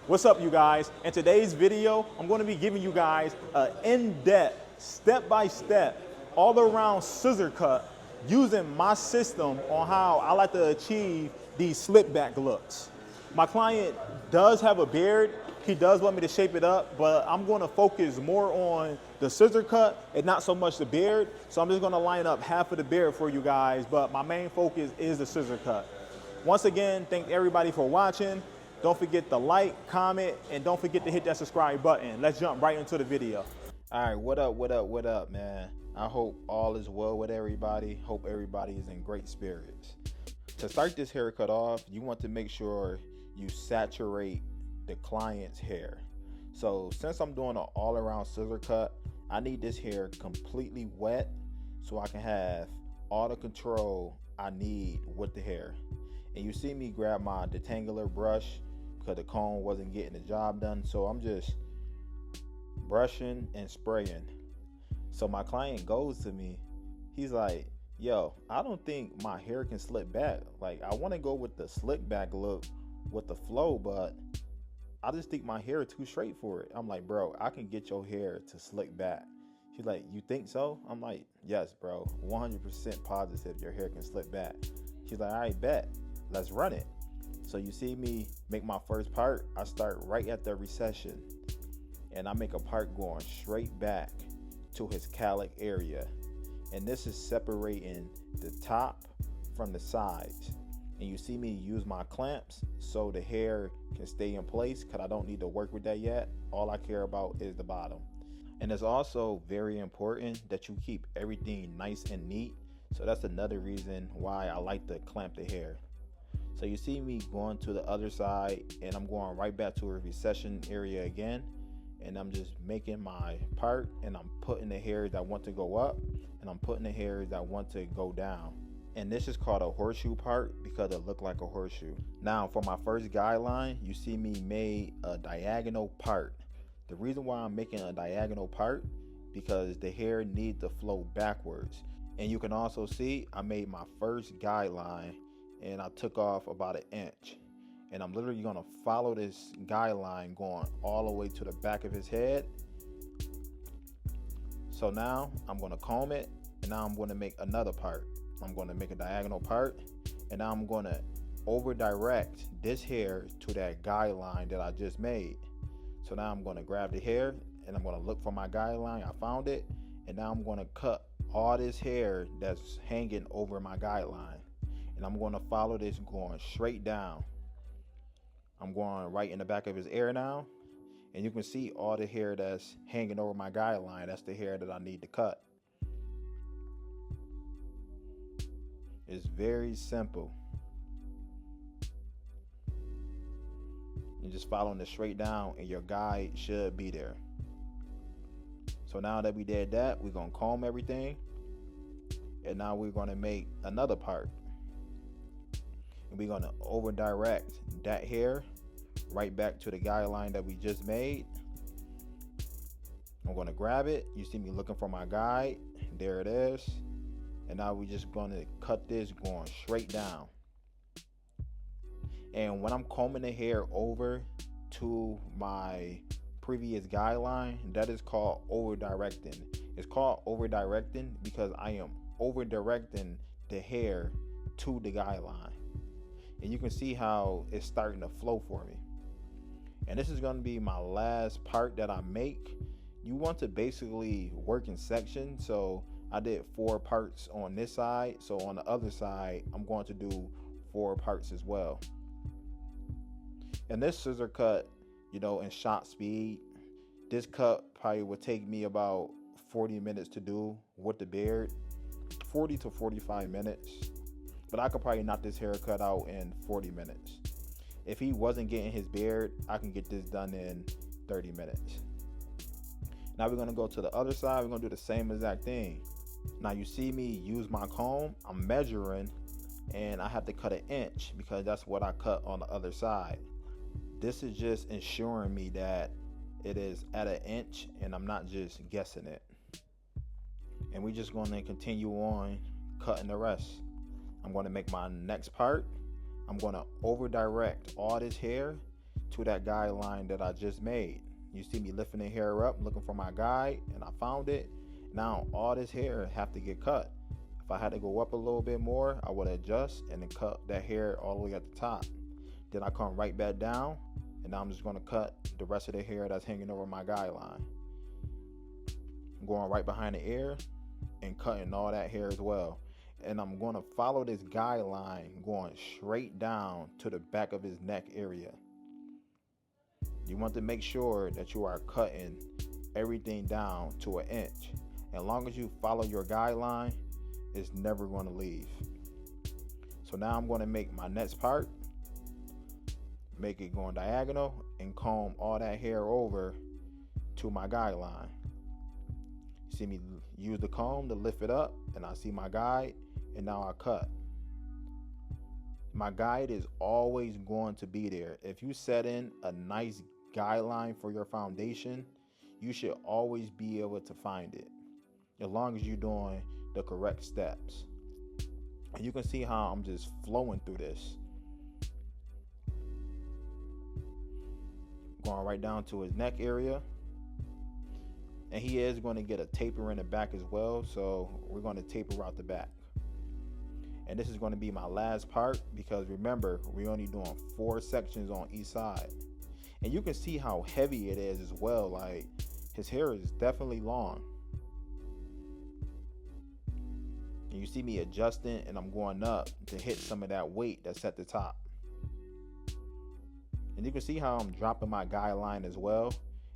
What's up, you guys? In today's video, I'm going to be giving you guys an in-depth, step-by-step, all-around scissor cut using my system on how I like to achieve these slick back looks. My client does have a beard. He does want me to shape it up, but I'm going to focus more on the scissor cut and not so much the beard. So I'm just going to line up half of the beard for you guys, but my main focus is the scissor cut. Once again, thank everybody for watching. Don't forget to like, comment, and don't forget to hit that subscribe button. Let's jump right into the video. All right, what up, man? I hope all is well with everybody. Hope everybody is in great spirits. To start this haircut off, you want to make sure you saturate the client's hair. So since I'm doing an all-around scissor cut, I need this hair completely wet so I can have all the control I need with the hair. And you see me grab my detangler brush because the comb wasn't getting the job done. So I'm just brushing and spraying. So my client goes to me. He's like, yo, I don't think my hair can slick back. Like, I want to go with the slick back look with the flow, but I just think my hair is too straight for it. I'm like, bro, I can get your hair to slick back. She's like, you think so? I'm like, yes, bro, 100% positive your hair can slick back. She's like, all right, bet. Let's run it. So you see me make my first part. I start right at the recession and I make a part going straight back to his calic area. And this is separating the top from the sides. And you see me use my clamps so the hair can stay in place because I don't need to work with that yet. All I care about is the bottom. And it's also very important that you keep everything nice and neat. So that's another reason why I like to clamp the hair. So you see me going to the other side and I'm going right back to a recession area again. And I'm just making my part and I'm putting the hairs that want to go up and I'm putting the hairs that want to go down. And this is called a horseshoe part because it looked like a horseshoe. Now for my first guideline, you see me made a diagonal part. The reason why I'm making a diagonal part because the hair needs to flow backwards. And you can also see I made my first guideline and I took off about 1 inch. And I'm literally gonna follow this guideline going all the way to the back of his head. So now I'm gonna comb it and now I'm gonna make another part. I'm gonna make a diagonal part and now I'm gonna over direct this hair to that guideline that I just made. So now I'm gonna grab the hair and I'm gonna look for my guideline. I found it and now I'm gonna cut all this hair that's hanging over my guideline. And I'm gonna follow this going straight down. I'm going right in the back of his ear now. And you can see all the hair that's hanging over my guideline. That's the hair that I need to cut. It's very simple. You're just following it straight down and your guide should be there. So now that we did that, we're gonna comb everything. And now we're gonna make another part. And we're gonna over direct that hair right back to the guideline that we just made. I'm gonna grab it. You see me looking for my guide. There it is. And now we're just gonna cut this going straight down. And when I'm combing the hair over to my previous guideline, that is called over directing. It's called over directing because I am over directing the hair to the guideline. And you can see how it's starting to flow for me. And this is going to be my last part that I make. You want to basically work in sections. So I did 4 parts on this side. So on the other side, I'm going to do 4 parts as well. And this scissor cut, you know, in shot speed, this cut probably would take me about 40 minutes to do with the beard. 40 to 45 minutes. But I could probably knock this haircut out in 40 minutes. If he wasn't getting his beard, I can get this done in 30 minutes. Now we're gonna go to the other side. We're gonna do the same exact thing. Now you see me use my comb. I'm measuring and I have to cut 1 inch because that's what I cut on the other side. This is just ensuring me that it is at 1 inch and I'm not just guessing it. And we're just gonna continue on cutting the rest. I'm going to make my next part. I'm going to over direct all this hair to that guideline that I just made. You see me lifting the hair up, looking for my guide, and I found it. Now all this hair have to get cut. If I had to go up a little bit more, I would adjust and then cut that hair all the way at the top. Then I come right back down, and now I'm just going to cut the rest of the hair that's hanging over my guideline. I'm going right behind the ear and cutting all that hair as well. And I'm going to follow this guideline going straight down to the back of his neck area. You want to make sure that you are cutting everything down to an inch. As long as you follow your guideline, it's never going to leave. So now I'm going to make my next part, make it going diagonal, and comb all that hair over to my guideline. You see me use the comb to lift it up, and I see my guide, and now I cut. My guide is always going to be there. If you set in a nice guideline for your foundation, you should always be able to find it, as long as you're doing the correct steps. And you can see how I'm just flowing through this, going right down to his neck area. And he is going to get a taper in the back as well, so we're going to taper out the back. And this is going to be my last part, because remember, we're only doing 4 sections on each side. And you can see how heavy it is as well. Like, his hair is definitely long. And you see me adjusting, and I'm going up to hit some of that weight that's at the top. And you can see how I'm dropping my guideline as well.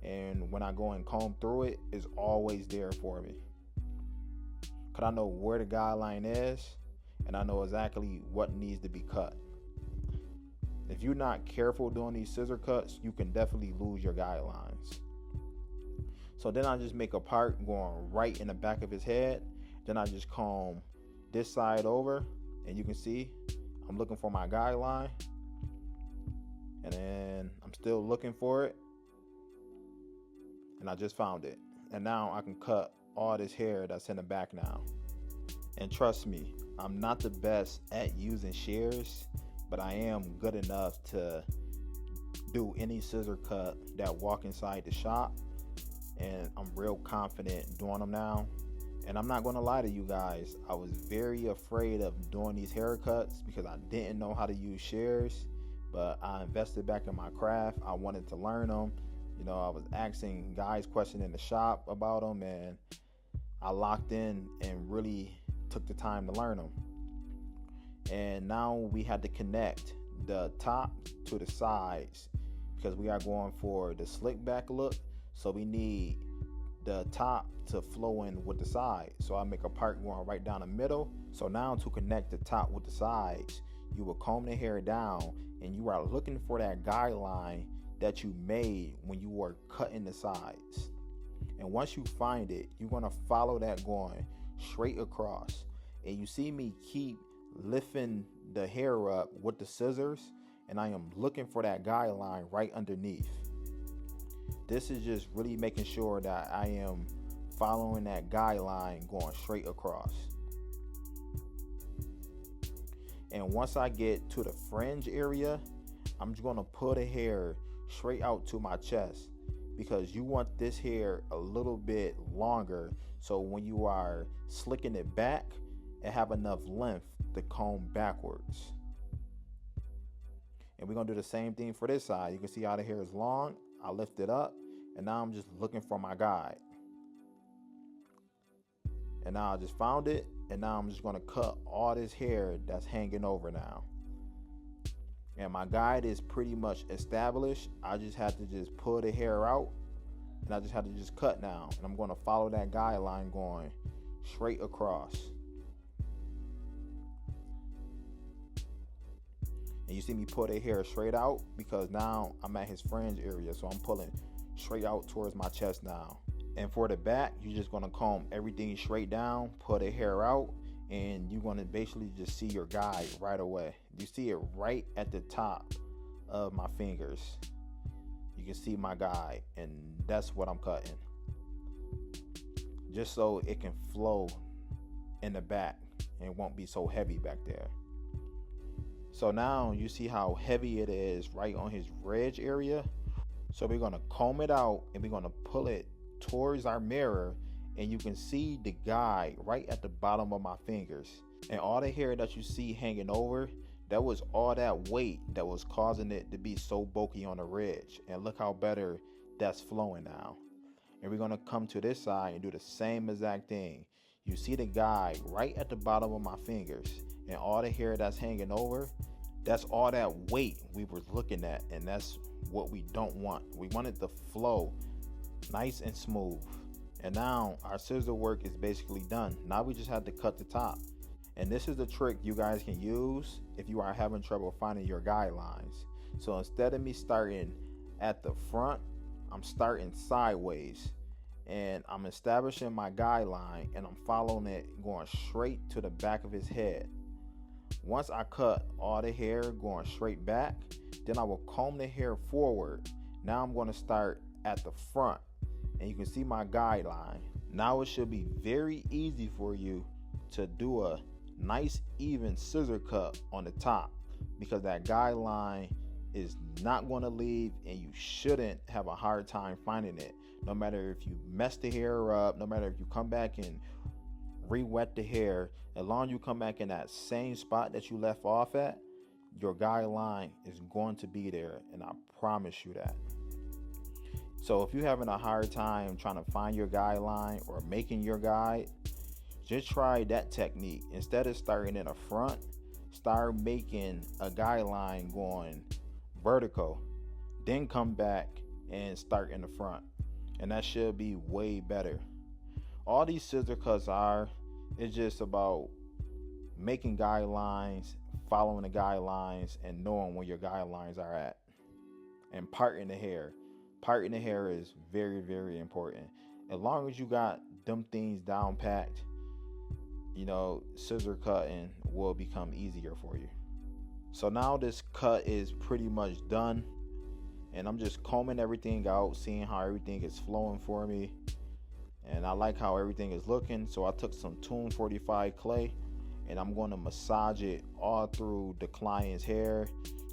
And when I go and comb through it, it's always there for me, because I know where the guideline is, and I know exactly what needs to be cut. If you're not careful doing these scissor cuts, you can definitely lose your guidelines. So then I just make a part going right in the back of his head. Then I just comb this side over, and you can see I'm looking for my guideline, and then I'm still looking for it, and I just found it. And now I can cut all this hair that's in the back now. And trust me, I'm not the best at using shears, but I am good enough to do any scissor cut that walk inside the shop, and I'm real confident doing them now. And I'm not going to lie to you guys, I was very afraid of doing these haircuts because I didn't know how to use shears, but I invested back in my craft. I wanted to learn them. You know, I was asking guys questions in the shop about them, and I locked in and really took the time to learn them. And now we had to connect the top to the sides, because we are going for the slick back look. So we need the top to flow in with the sides. So I make a part going right down the middle. So now to connect the top with the sides, you will comb the hair down, and you are looking for that guideline that you made when you were cutting the sides. And once you find it, you're going to follow that going straight across. And you see me keep lifting the hair up with the scissors, and I am looking for that guideline right underneath. This is just really making sure that I am following that guideline going straight across. And once I get to the fringe area, I'm just going to pull the hair straight out to my chest, because you want this hair a little bit longer, so when you are slicking it back, it have enough length to comb backwards. And we're going to do the same thing for this side. You can see how the hair is long. I lift it up, and now I'm just looking for my guide. And now I just found it, and now I'm just going to cut all this hair that's hanging over now. And my guide is pretty much established. I just have to just pull the hair out, and I just have to just cut now. And I'm going to follow that guideline going straight across. And you see me pull the hair straight out, because now I'm at his fringe area. So I'm pulling straight out towards my chest now. And for the back, you're just going to comb everything straight down, pull the hair out, and you're going to basically just see your guide right away. You see it right at the top of my fingers. You can see my guide, and that's what I'm cutting, just so it can flow in the back and it won't be so heavy back there. So now you see how heavy it is right on his ridge area. So we're gonna comb it out and we're gonna pull it towards our mirror, and you can see the guide right at the bottom of my fingers. And all the hair that you see hanging over, that was all that weight that was causing it to be so bulky on the ridge. And look how better that's flowing now. And we're gonna come to this side and do the same exact thing. You see the guide right at the bottom of my fingers, and all the hair that's hanging over, that's all that weight we were looking at, and that's what we don't want. We want it to flow nice and smooth. And now our scissor work is basically done. Now we just have to cut the top. And this is the trick you guys can use if you are having trouble finding your guidelines. So instead of me starting at the front, I'm starting sideways, and I'm establishing my guideline, and I'm following it going straight to the back of his head. Once I cut all the hair going straight back, then I will comb the hair forward. Now I'm going to start at the front, and you can see my guideline. Now it should be very easy for you to do a nice even scissor cut on the top, because that guideline is not going to leave, and you shouldn't have a hard time finding it. No matter if you mess the hair up, no matter if you come back and re-wet the hair, as long as you come back in that same spot that you left off at, your guideline is going to be there, and I promise you that. So if you're having a hard time trying to find your guideline or making your guide, just try that technique. Instead of starting in the front, start making a guideline going vertical, then come back and start in the front, and that should be way better. All these scissor cuts it's just about making guidelines, following the guidelines, and knowing where your guidelines are at. And parting the hair is very, very important. As long as you got them things down packed, scissor cutting will become easier for you. So now this cut is pretty much done, and I'm just combing everything out, seeing how everything is flowing for me, and I like how everything is looking. So I took some Tune 45 clay, and I'm going to massage it all through the client's hair,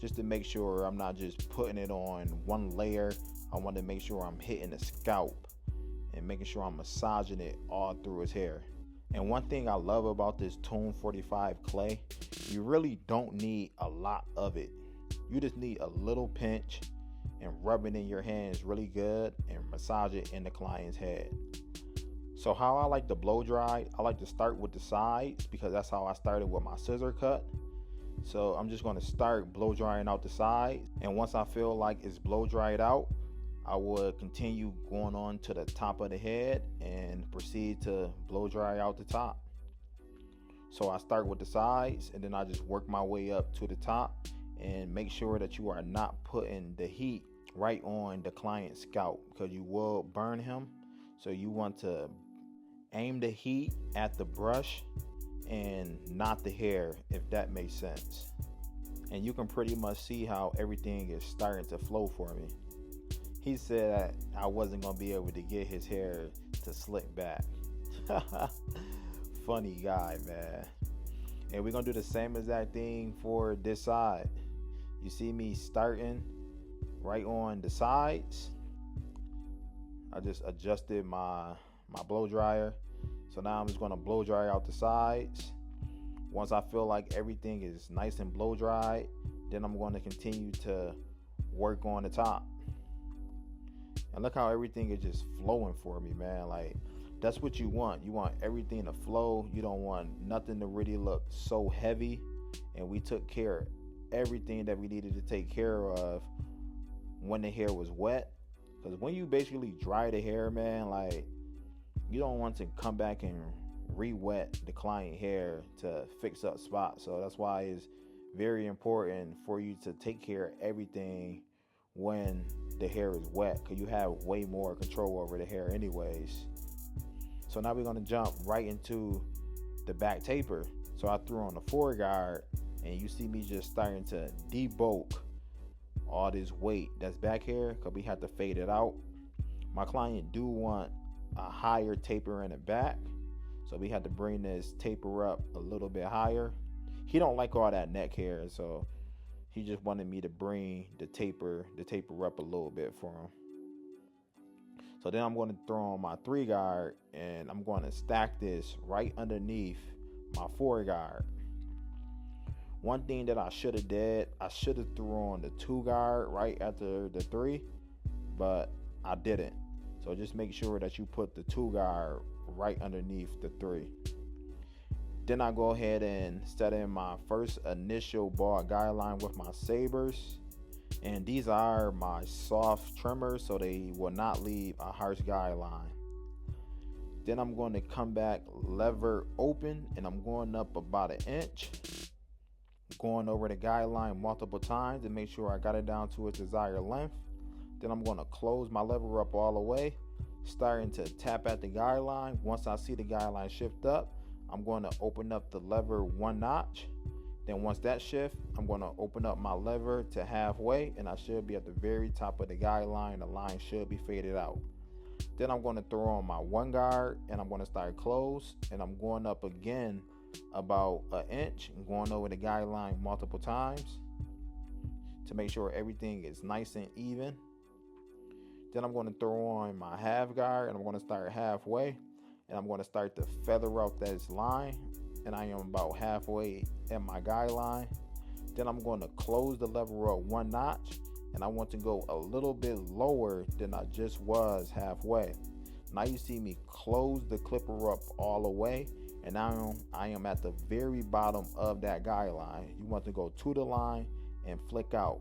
just to make sure I'm not just putting it on one layer. I want to make sure I'm hitting the scalp and making sure I'm massaging it all through his hair. And one thing I love about this Tune 45 clay, you really don't need a lot of it. You just need a little pinch and rub it in your hands really good and massage it in the client's head. So how I like to blow dry, I like to start with the sides, because that's how I started with my scissor cut. So I'm just going to start blow drying out the sides, and once I feel like it's blow dried out, I would continue going on to the top of the head and proceed to blow dry out the top. So I start with the sides, and then I just work my way up to the top, and make sure that you are not putting the heat right on the client's scalp, because you will burn him. So you want to aim the heat at the brush and not the hair, if that makes sense. And you can pretty much see how everything is starting to flow for me. He said that I wasn't going to be able to get his hair to slick back. Funny guy, man. And we're going to do the same exact thing for this side. You see me starting right on the sides. I just adjusted my blow dryer. So now I'm just going to blow dry out the sides. Once I feel like everything is nice and blow dried, then I'm going to continue to work on the top. And look how everything is just flowing for me, man. Like, that's what you want. You want everything to flow. You don't want nothing to really look so heavy. And we took care of everything that we needed to take care of when the hair was wet. Because when you basically dry the hair, man, like, you don't want to come back and re-wet the client hair to fix up spots. So that's why it's very important for you to take care of everything when the hair is wet, because you have way more control over the hair anyways. So now we're going to jump right into the back taper. So I threw on the foreguard, and you see me just starting to debulk all this weight that's back here, because we have to fade it out. My client do want a higher taper in the back, so we had to bring this taper up a little bit higher. he don't like all that neck hair, so he just wanted me to bring the taper up a little bit for him. So then I'm going to throw on my 3 guard, and I'm going to stack this right underneath my 4 guard. One thing that I should have did, I should have threw on the 2 guard right after the 3, but I didn't. So just make sure that you put the 2 guard right underneath the 3. Then I go ahead and set in my first initial bald guideline with my sabers. And these are my soft trimmers, so they will not leave a harsh guideline. Then I'm going to come back lever open, and I'm going up about 1 inch. Going over the guideline multiple times to make sure I got it down to its desired length. Then I'm going to close my lever up all the way, starting to tap at the guideline. Once I see the guideline shift up, I'm going to open up the lever 1 notch. Then once that shift, I'm going to open up my lever to halfway, and I should be at the very top of the guideline. The line should be faded out. Then I'm going to throw on my 1 guard, and I'm going to start close, and I'm going up again about 1 inch and going over the guideline multiple times to make sure everything is nice and even. Then I'm going to throw on my half guard, and I'm going to start halfway, and I'm going to start to feather out this line, and I am about halfway at my guideline. Then I'm going to close the lever up 1 notch, and I want to go a little bit lower than I just was halfway. Now you see me close the clipper up all the way, and now I am at the very bottom of that guideline. You want to go to the line and flick out.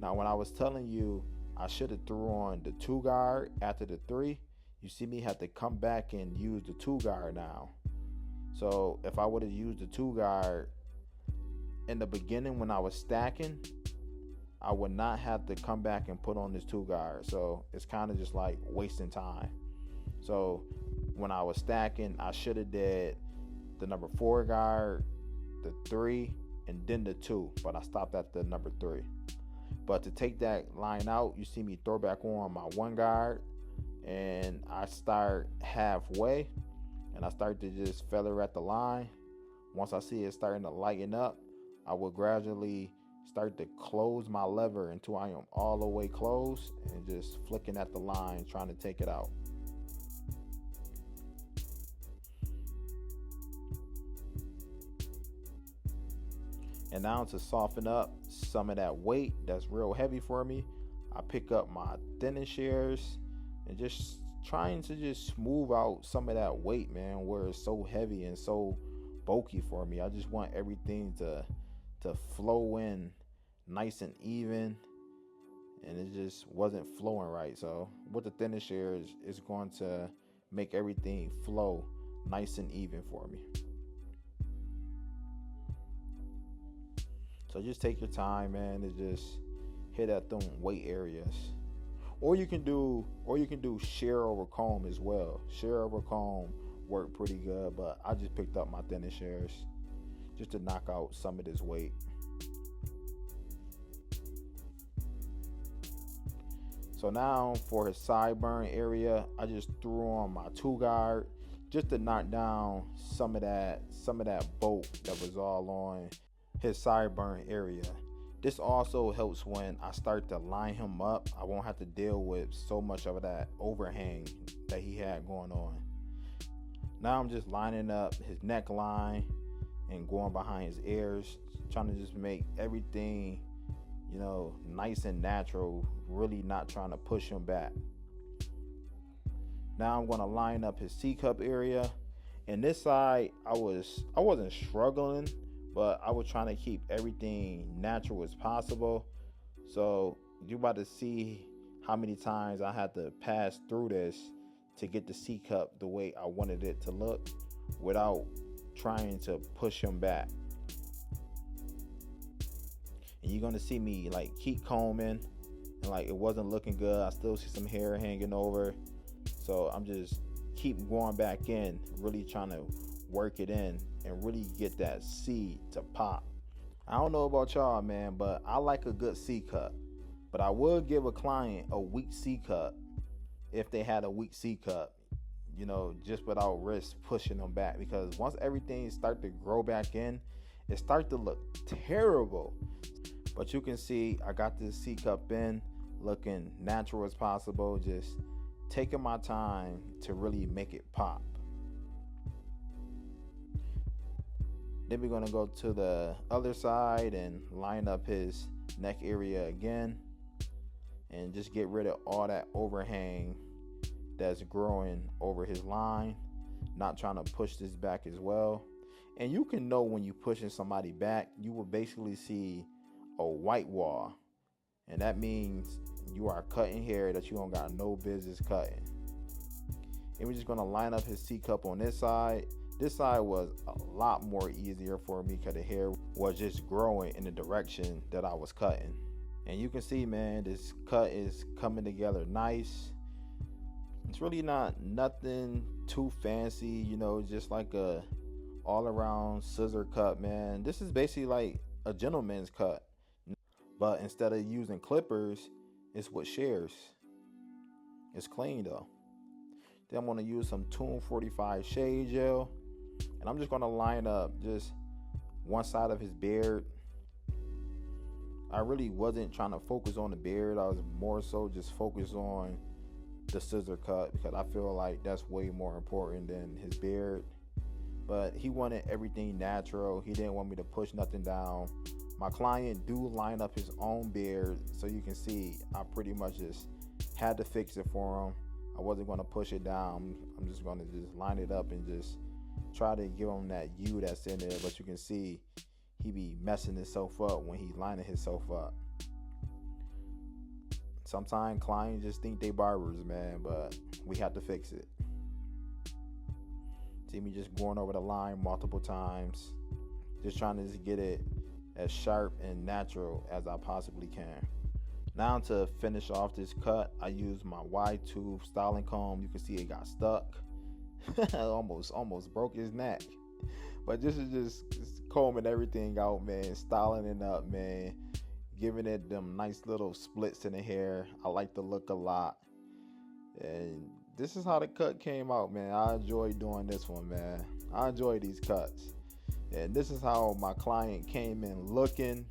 Now when I was telling you I should have threw on the 2 guard after the 3, you see me have to come back and use the 2 guard now. So if I would have used the 2 guard in the beginning when I was stacking, I would not have to come back and put on this 2 guard. So it's kind of just like wasting time. So when I was stacking, I should have did the number 4 guard, the 3, and then the 2, but I stopped at the number 3. But to take that line out, you see me throw back on my 1 guard, and I start halfway, and I start to just feather at the line. Once I see it starting to lighten up, I will gradually start to close my lever until I am all the way closed, and just flicking at the line, trying to take it out. And now to soften up some of that weight that's real heavy for me, I pick up my thinning shears and just trying to just smooth out some of that weight, man, where it's so heavy and so bulky for me. I just want everything to flow in nice and even, and it just wasn't flowing right. So with the thinning shears, it's going to make everything flow nice and even for me. So just take your time, man, to just hit at them weight areas. Or you can do shear over comb as well. Shear over comb worked pretty good, but I just picked up my thinning shears just to knock out some of this weight. So now for his sideburn area, I just threw on my 2 guard just to knock down some of that bolt that was all on his sideburn area. This also helps when I start to line him up. I won't have to deal with so much of that overhang that he had going on. Now I'm just lining up his neckline and going behind his ears, trying to just make everything, nice and natural, really not trying to push him back. Now I'm going to line up his C-cup area. And this side, I wasn't struggling, but I was trying to keep everything natural as possible. So you're about to see how many times I had to pass through this to get the C-cup the way I wanted it to look without trying to push him back. And you're going to see me keep combing, and it wasn't looking good. I still see some hair hanging over. So I'm just keep going back in, really trying to work it in and really get that C to pop. I don't know about y'all, man, but I like a good C cut. But I would give a client a weak C cut if they had a weak C cut, just without risk pushing them back. Because once everything start to grow back in it started to look terrible. But you can see I got this C-cup in looking natural as possible, just taking my time to really make it pop. Then we're gonna go to the other side and line up his neck area again and just get rid of all that overhang that's growing over his line. Not trying to push this back as well. And you can know when you're pushing somebody back, you will basically see a white wall, and that means you are cutting hair that you don't got no business cutting. And we're just gonna line up his C-cup on this side. This side was a lot more easier for me because the hair was just growing in the direction that I was cutting. And you can see, man, this cut is coming together nice. It's really not nothing too fancy, you know, just like a all around scissor cut, man. This is basically like a gentleman's cut, but instead of using clippers, it's with shears. It's clean though. Then I'm gonna use some Tune 45 shade gel, and I'm just gonna line up just one side of his beard. I really wasn't trying to focus on the beard. I was more so just focused on the scissor cut because I feel like that's way more important than his beard. But he wanted everything natural. He didn't want me to push nothing down. My client do line up his own beard, so you can see I pretty much just had to fix it for him. I wasn't going to push it down. I'm just going to just line it up and just try to give him that U that's in there. But you can see he be messing himself up when he lining himself up. Sometimes clients just think they barbers, man, but we have to fix it. See me just going over the line multiple times, just trying to just get it as sharp and natural as I possibly can. Now to finish off this cut, I use my wide tooth styling comb. You can see it got stuck. almost broke his neck. But this is just combing everything out, man, styling it up, man, giving it them nice little splits in the hair. I like the look a lot. And this is how the cut came out, man. I enjoy doing this one, man. I enjoy these cuts. And this is how my client came in looking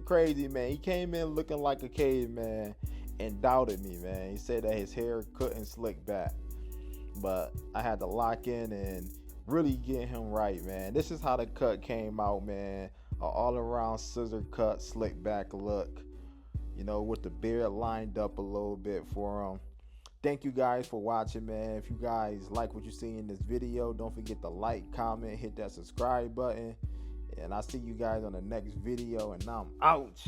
crazy, man. He came in looking like a caveman and doubted me, man. He said that his hair couldn't slick back. But I had to lock in and really get him right, man. This is how the cut came out, man. An all-around scissor cut, slick back look, you know, with the beard lined up a little bit for him. Thank you guys for watching, man. If you guys like what you see in this video, don't forget to like, comment, hit that subscribe button. And I'll see you guys on the next video. And now I'm out.